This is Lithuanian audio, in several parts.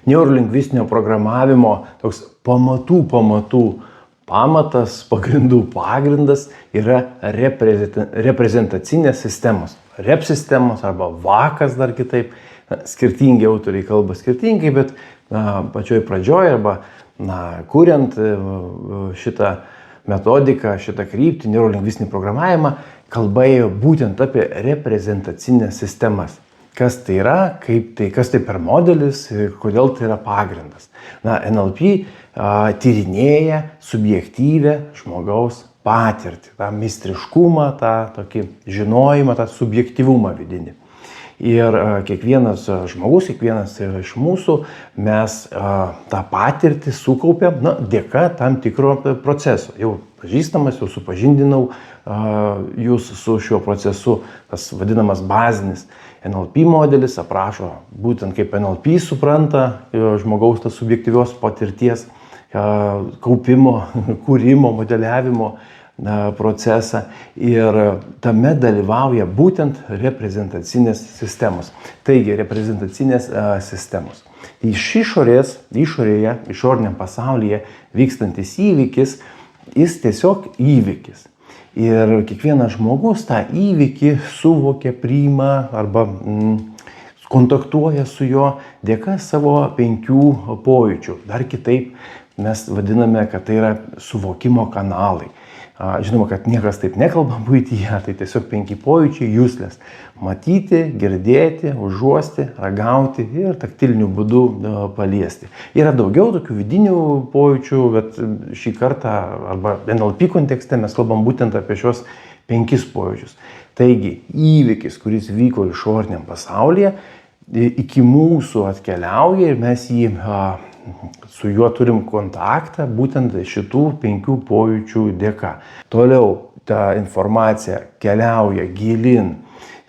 neurolingvistinio programavimo toks pamatas, pagrindų pagrindas yra reprezentacinės sistemos. Rep sistemos arba vakas dar kitaip. Skirtingi autoriai kalba skirtingai, bet pačioj pradžioj arba kuriant šitą metodiką, šitą kryptį, neurolingvistinį programavimą, kalba ėjo būtent apie reprezentacinės sistemas. Kas tai yra, kas tai per modelis ir kodėl tai yra pagrindas. NLP tyrinėja subjektyvę žmogaus patirtį, tą mistriškumą, tą tokį žinojimą, tą subjektyvumą vidinį. Ir kiekvienas žmogus, kiekvienas iš mūsų, mes tą patirtį sukaupėm dėka tam tikro proceso. Jau pažįstamas, jau supažindinau jūs su šiuo procesu, tas vadinamas bazinis NLP modelis aprašo būtent kaip NLP supranta žmogaus tas subjektyvios patirties kaupimo, kūrimo, modeliavimo procesą ir tame dalyvauja būtent reprezentacinės sistemos. Taigi, reprezentacinės sistemos. Iš išoriniam pasaulyje vykstantis įvykis, jis tiesiog įvykis. Ir kiekvienas žmogus tą įvykį suvokia, priima arba kontaktuoja su juo dėka savo 5 pojūčių. Dar kitaip mes vadiname, kad tai yra suvokimo kanalai. Žinoma, kad niekas taip nekalba buityje, tai tiesiog 5 pojūčiai juslės. Matyti, girdėti, užuosti, ragauti ir taktiliniu būdu paliesti. Yra daugiau tokių vidinių pojūčių, bet šį kartą arba NLP kontekste mes kalbam būtent apie šios 5 pojūčius. Taigi, įvykis, kuris vyko išoriniam pasaulyje, iki mūsų atkeliauja ir mes jį su juo turim kontaktą būtent šitų 5 pojūčių dėka. Toliau ta informacija keliauja gilin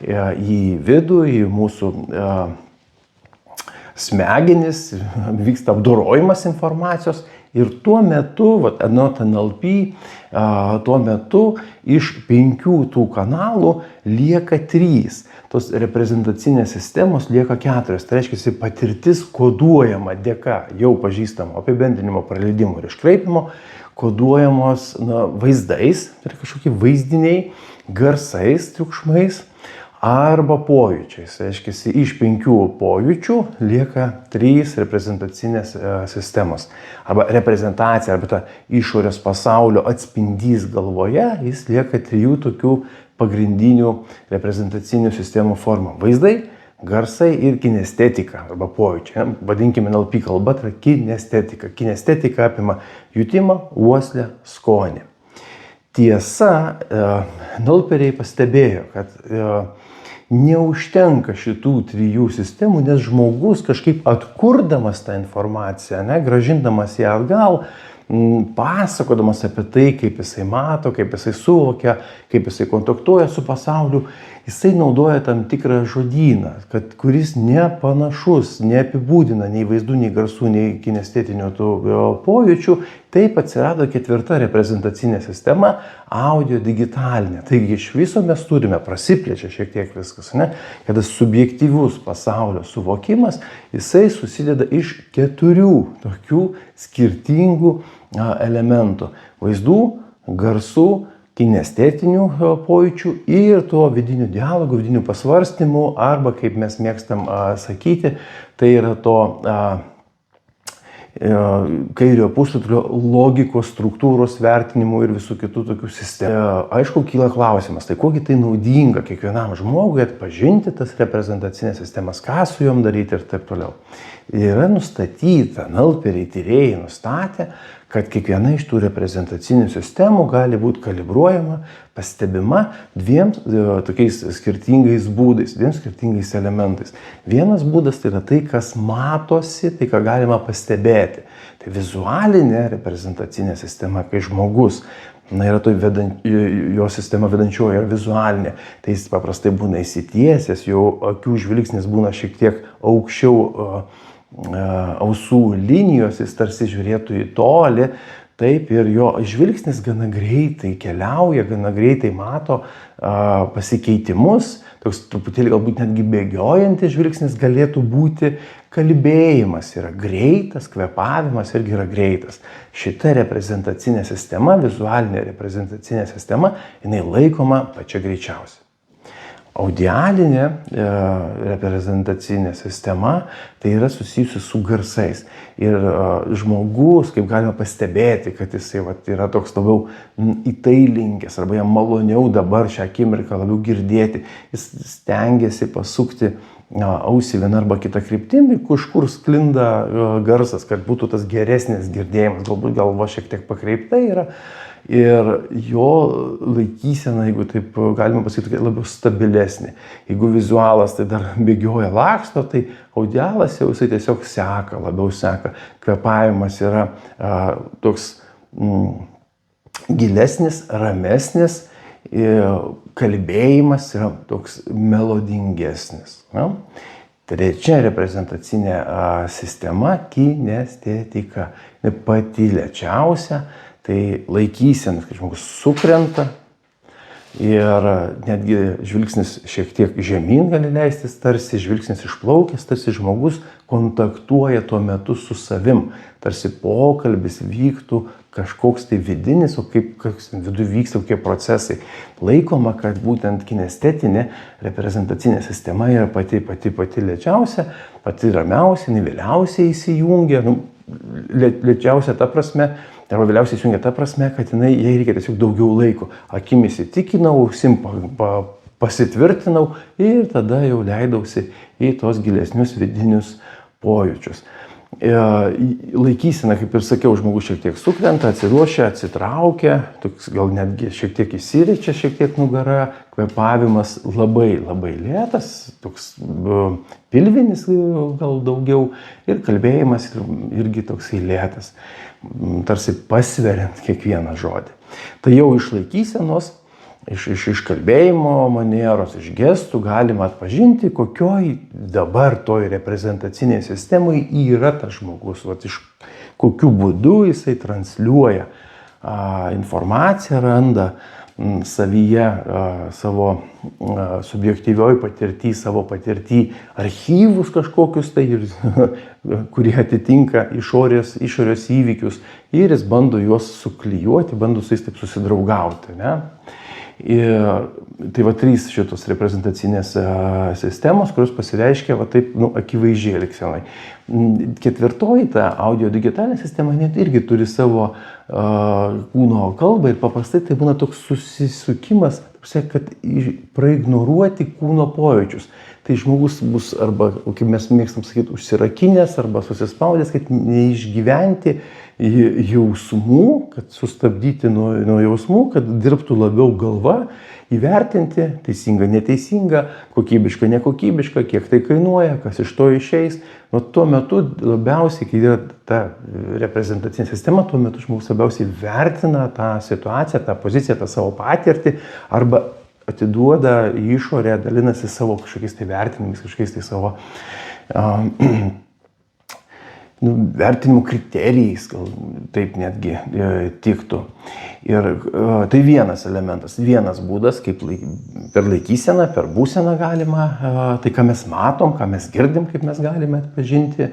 į vidų, į mūsų smegenis, vyksta apdorojimas informacijos ir tuo metu, anot NLP, tuo metu iš 5 tų kanalų lieka 3. Tos reprezentacinės sistemos lieka 4. Tai reiškia, patirtis koduojama dėka jau pažįstamo apibendrinimo, praleidimo ir iškraipimo, koduojamos vaizdais, tai yra kažkokie vaizdiniai, garsais, triukšmais arba pojūčiais. Tai reiškia, iš 5 pojūčių lieka 3 reprezentacinės sistemos. Arba reprezentacija, arba ta išorės pasaulio atspindys galvoje, jis lieka 3 tokių pagrindinių reprezentacinių sistemų formų. Vaizdai, garsai ir kinestetika arba pojūčiai. Vadinkime NLP kalba, tai yra kinestetika. Kinestetika apima jutimą, uoslę, skonį. Tiesa, NLPeriai pastebėjo, kad neužtenka šitų 3 sistemų, nes žmogus kažkaip atkurdamas tą informaciją, grąžindamas ją atgal, pasakodamas apie tai, kaip jisai mato, kaip jisai suvokia, kaip jisai kontaktuoja su pasauliu, jisai naudoja tam tikrą žodyną, kuris nepanašus, neapibūdina nei vaizdų, nei garsų, nei kinestetinių tų pojūčių. Taip atsirado 4 reprezentacinė sistema, audio digitalinė. Taigi iš viso mes turime, prasiplečia šiek tiek viskas, kada subjektyvus pasaulio suvokimas, jisai susideda iš 4 tokių skirtingų elementų. Vaizdų, garsų, kinestetinių pojūčių ir to vidinių dialogų, vidinių pasvarstymų, arba, kaip mes mėgstam sakyti, tai yra to kairio pusrutulio logikos, struktūros vertinimų ir visų kitų tokių sistemų. Aišku, kyla klausimas, tai kogi tai naudinga kiekvienam žmogui atpažinti tas reprezentacinės sistemas, ką su jom daryti ir taip toliau. Yra nustatyta, NLPeriai tyrėjai nustatė, kad kiekviena iš tų reprezentacinių sistemų gali būti kalibruojama, pastebima 2 tokiais skirtingais būdais, 2 skirtingais elementais. Vienas būdas tai yra tai, kas matosi, tai ką galima pastebėti. Tai vizualinė reprezentacinė sistema, kai žmogus, yra jo sistema vedančioji yra vizualinė, tai jis paprastai būna įsitiesęs, jo akių žvilgsnis būna šiek tiek aukščiau ausų linijos, jis tarsi žiūrėtų į tolį, taip, ir jo žvilgsnis gana greitai keliauja, gana greitai mato pasikeitimus, toks truputėlį galbūt netgi bėgiojantis žvilgsnis galėtų būti, kalbėjimas yra greitas, kvėpavimas irgi yra greitas. Šita reprezentacinė sistema, vizualinė reprezentacinė sistema, jinai laikoma pačia greičiausia. Audialinė reprezentacinė sistema tai yra susijusi su garsais. Ir žmogus, kaip galima pastebėti, kad jisai yra toks labiau į tai linkęs, arba jam maloniau dabar šią akimirką labiau girdėti, jis stengiasi pasukti ausį vieną arba kitą kryptimį, kažkur sklinda garsas, kad būtų tas geresnis girdėjimas, galbūt galva šiek tiek pakreipta yra. Ir jo laikysena, jeigu taip galima pasakyti, labiau stabilesnė. Jeigu vizualas tai dar bėgioja, laksto, tai audialas jau jisai tiesiog seka, labiau seka. Kvėpavimas yra toks gilesnis, ramesnis, kalbėjimas yra toks melodingesnis. Trečia reprezentacinė sistema – kinestetika. Pati lėčiausia. Tai laikysenas, kad žmogus sukrenta ir netgi žvilgsnis šiek tiek žemyn gali leistis, tarsi žvilgsnis išplaukęs, tarsi žmogus kontaktuoja tuo metu su savim, tarsi pokalbis vyktų kažkoks tai vidinis, o kaip viduje vyksta kokie procesai. Laikoma, kad būtent kinestetinė reprezentacinė sistema yra pati lėčiausia, pati ramiausia, vėliausiai įsijungia, lėčiausia ta prasme, arba vėliausiai įsijungia ta prasme, kad jai reikia tiesiog daugiau laiko. Akimis įtikinau, ausim pasitvirtinau ir tada jau leidausi į tos gilesnius vidinius pojūčius. Laikysena, kaip ir sakiau, žmogus šiek tiek sukrenta, atsiruošia, atsitraukia, toks gal netgi šiek tiek įsiriečia, šiek tiek nugara, kvėpavimas labai lėtas, toks pilvinis gal daugiau ir kalbėjimas irgi toksai lėtas, tarsi pasveriant kiekvieną žodį. Tai jau iš laikysenos, iš kalbėjimo manieros, iš gestų galima atpažinti, kokioj dabar toj reprezentacinėje sistemoje yra tas žmogus, iš kokiu būdu jisai transliuoja informaciją, randa savyje savo subjektyvioj patirty, savo patirty archyvus kažkokius, tai, kurie atitinka išorės įvykius ir jis bando juos suklijuoti, bando su jais taip susidraugauti. Ne? Ir tai trys šitos reprezentacinės sistemos, kurios pasireiškia taip akivaizdžiai elgsenai. Ketvirtoji, ta audio digitalinė sistema, net irgi turi savo kūno kalbą ir paprastai tai būna toks susisukimas, kad praignoruoti kūno pojūčius. Tai žmogus bus arba, kaip mes mėgstam sakyti, užsirakinęs arba susispaudęs, kad neišgyventi jausmų, kad sustabdyti nuo jausmų, kad dirbtų labiau galva, įvertinti teisinga, neteisinga, kokybiška, nekokybiška, kiek tai kainuoja, kas iš to išeis. Tuo metu labiausiai, kai yra ta reprezentacinė sistema, tuo metu žmogus labiausiai vertina tą situaciją, tą poziciją, tą savo patirtį arba atiduoda į išorę, dalinasi savo kažkokiais tai vertinimais, kažkokiais tai savo vertinimų kriterijais, gal taip netgi tiktų. Ir tai vienas elementas, vienas būdas, kaip per laikyseną, per būseną galima, tai ką mes matom, ką mes girdim, kaip mes galime atpažinti,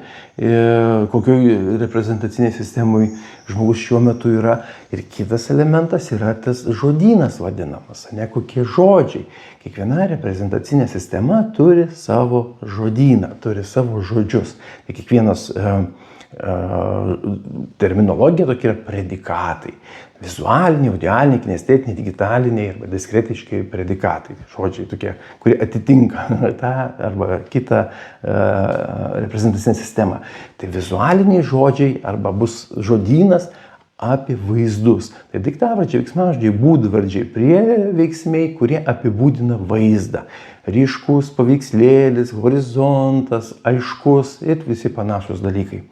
kokioj reprezentaciniai sistemui žmogus šiuo metu yra. Ir kitas elementas yra tas žodynas vadinamas, ne kokie žodžiai. Kiekviena reprezentacinė sistema turi savo žodyną, turi savo žodžius. Tai kiekvienas terminologija tokia yra predikatai. Vizualiniai, audialiniai, kinestetiniai, digitaliniai arba diskretiški predikatai. Žodžiai tokie, kurie atitinka tą arba kitą reprezentacinę sistemą. Tai vizualiniai žodžiai arba bus žodynas apie vaizdus. Tai daiktavardžiai, veiksmažodžiai, būdvardžiai, prieveiksmiai, kurie apibūdina vaizdą. Ryškus paveikslėlis, horizontas, aiškus ir visi panašus dalykai.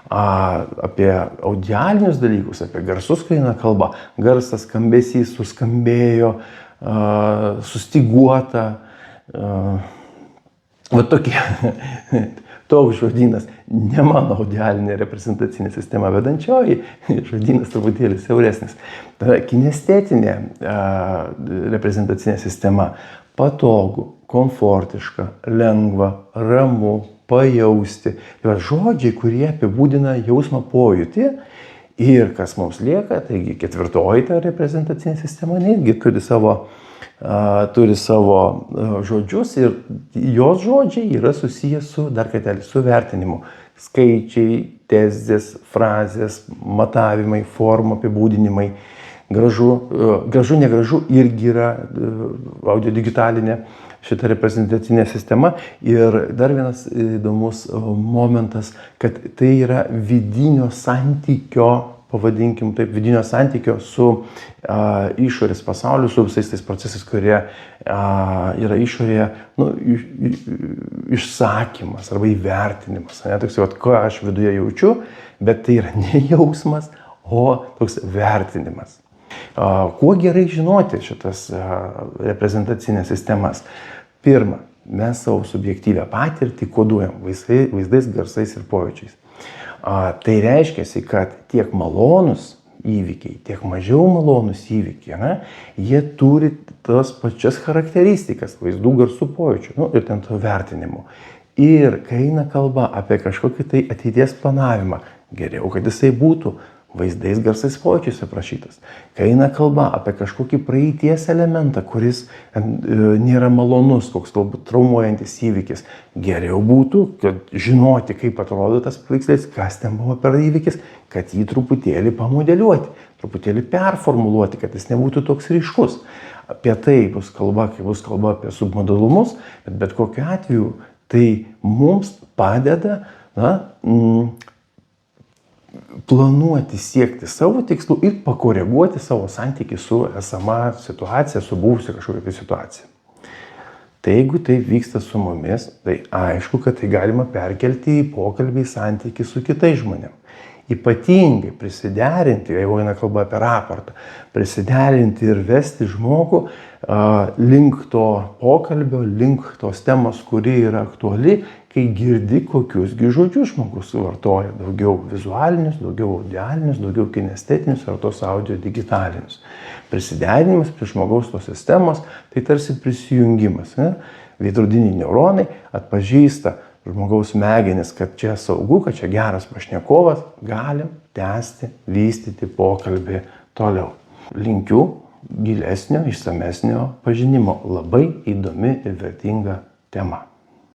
Apie audialinius dalykus, apie garsus, kai eina kalba, garsas, skambesys, suskambėjo, sustiguota, tokie toks žodynas, ne mano audialinė reprezentacinė sistema vedančioji, žodynas truputėlį siauresnis. Tada kinestetinė reprezentacinė sistema patogu, komfortiška, lengva, ramu, pajausti. Tai va, žodžiai, kurie apibūdina jausmą pojūtį. Ir kas mums lieka, taigi ketvirtoji ta reprezentacinė sistema netgi turi savo žodžius ir jos žodžiai yra susijęs su, dar kartelį, su vertinimu. Skaičiai, tezės, frazės, matavimai, formų apibūdinimai. Gražu, negražu irgi yra audio digitalinė šita reprezentacinė sistema. Ir dar vienas įdomus momentas, kad tai yra vidinio santykio, pavadinkim taip, vidinio santykio su išorės pasauliu, su visais tais procesais, kurie yra išorėje, išsakymas arba įvertinimas. Toks, ko aš viduje jaučiu, bet tai yra ne jausmas, o toks vertinimas. Kuo gerai žinoti šitas reprezentacinės sistemas? Pirma, mes savo subjektyvę patirtį koduojam vaizdais, garsais ir pojūčiais. Tai reiškia, kad tiek malonus įvykiai, tiek mažiau malonus įvykiai, jie turi tas pačias charakteristikas vaizdų, garsų, pojūčių ir ten to vertinimo. Ir kai eina kalba apie kažkokį tai ateities planavimą, geriau, kad jisai būtų vaizdais, garsais, pojūčiais aprašytas. Kai eina kalba apie kažkokį praeities elementą, kuris nėra malonus, koks galbūt traumuojantis įvykis, geriau būtų, kad žinoti, kaip atrodo tas paveikslis, kas ten buvo per įvykis, kad jį truputėlį pamodeliuoti, truputėlį performuluoti, kad jis nebūtų toks ryškus. Apie tai bus kalba, kai bus kalba apie submodalumus, bet kokiu atveju tai mums padeda planuoti, siekti savo tikslų ir pakoreguoti savo santykį su esama situacija, su buvusia kažkokia situacija. Tai jeigu tai vyksta su mumis, tai aišku, kad tai galima perkelti į pokalbį, santykį su kitais žmonėmis. Ypatingai prisiderinti, jeigu eina kalba apie raportą, prisiderinti ir vesti žmogų link to pokalbio, link tos temos, kuri yra aktuali, kai girdi kokiusgi žodžius žmogus vartoja. Daugiau vizualinius, daugiau audialinius, daugiau kinestetinius ar tos audio digitalinius. Prisiderinimas prie žmogaus tos sistemos, tai tarsi prisijungimas. Veidrodiniai neuronai atpažįsta žmogaus smegenis, kad čia saugu, kad čia geras pašnekovas, galim tęsti, vystyti pokalbį toliau. Linkiu gilesnio, išsamesnio pažinimo. Labai įdomi ir vertinga tema.